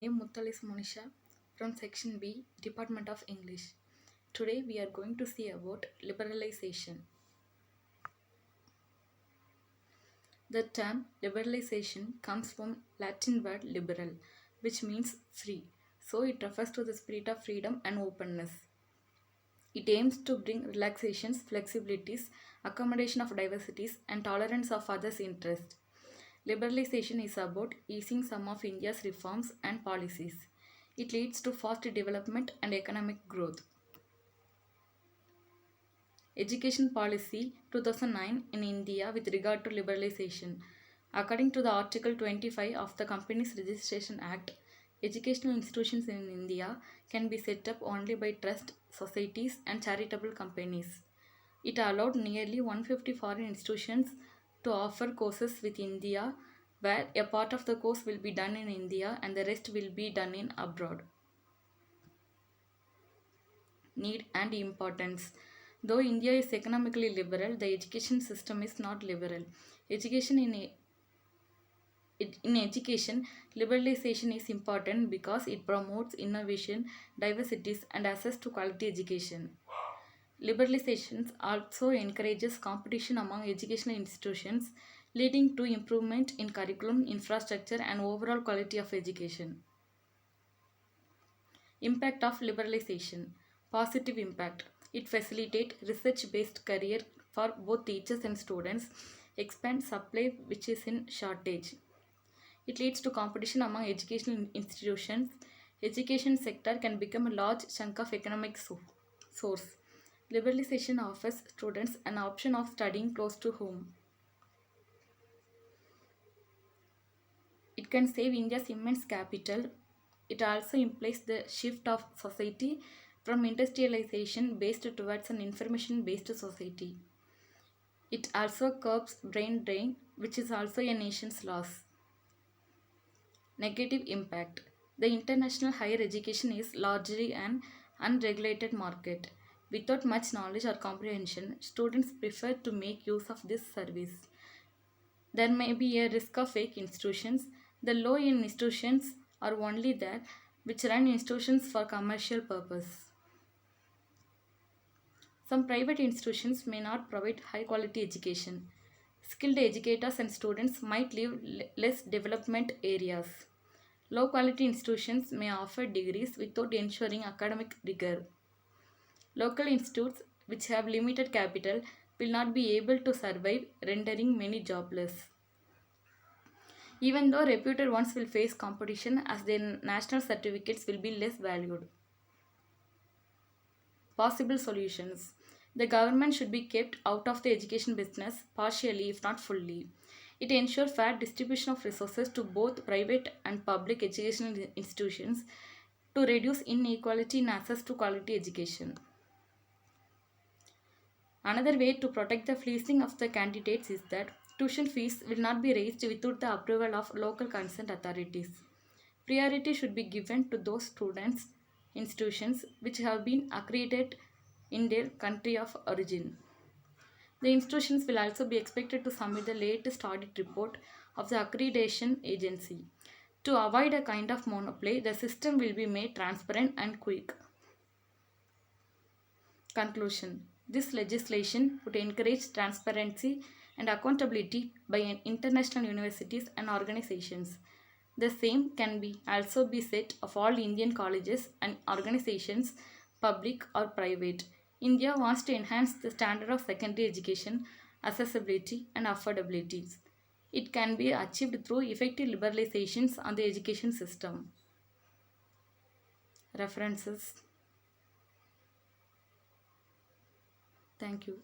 Name S.Monisa from Section B, Department of English. Today we are going to see about liberalization. The term liberalization comes from Latin word liberal, which means free. So it refers to the spirit of freedom and openness. It aims to bring relaxations, flexibilities, accommodation of diversities, and tolerance of others' interests. Liberalization is about easing some of India's reforms and policies. It leads to fast development and economic growth. Education Policy 2009 in India with regard to liberalization. According to the Article 25 of the Companies Registration Act, educational institutions in India can be set up only by trust societies and charitable companies. It allowed nearly 150 foreign institutions to offer courses with India, where a part of the course will be done in India and the rest will be done in abroad. Need and importance. Though India is economically liberal, the education system is not liberal. Education in education, liberalization is important because it promotes innovation, diversities, and access to quality education. Liberalization also encourages competition among educational institutions, leading to improvement in curriculum, infrastructure, and overall quality of education. Impact of liberalization. Positive impact. It facilitates research-based career for both teachers and students, expand supply which is in shortage. It leads to competition among educational institutions. Education sector can become a large chunk of economic source. Liberalization offers students an option of studying close to home. It can save India's immense capital. It also implies the shift of society from industrialization based towards an information based society. It also curbs brain drain, which is also a nation's loss. Negative impact. The international higher education is largely an unregulated market. Without much knowledge or comprehension, students prefer to make use of this service. There may be a risk of fake institutions. The low-end institutions are only there which run institutions for commercial purpose. Some private institutions may not provide high quality education. Skilled educators and students might live less development areas. Low quality institutions may offer degrees without ensuring academic rigor. Local institutes which have limited capital will not be able to survive, rendering many jobless. Even though reputed ones will face competition as their national certificates will be less valued. Possible solutions. The government should be kept out of the education business partially, if not fully. It ensures fair distribution of resources to both private and public educational institutions to reduce inequality in access to quality education. Another way to protect the fleecing of the candidates is that tuition fees will not be raised without the approval of local concerned authorities. Priority should be given to those students, institutions which have been accredited in their country of origin. The institutions will also be expected to submit the latest audit report of the accreditation agency. To avoid a kind of monopoly, the system will be made transparent and quick. Conclusion. This legislation would encourage transparency and accountability by international universities and organizations. The same can be also be said of all Indian colleges and organizations, public or private. India wants to enhance the standard of secondary education, accessibility and affordability. It can be achieved through effective liberalizations on the education system. References. Thank you.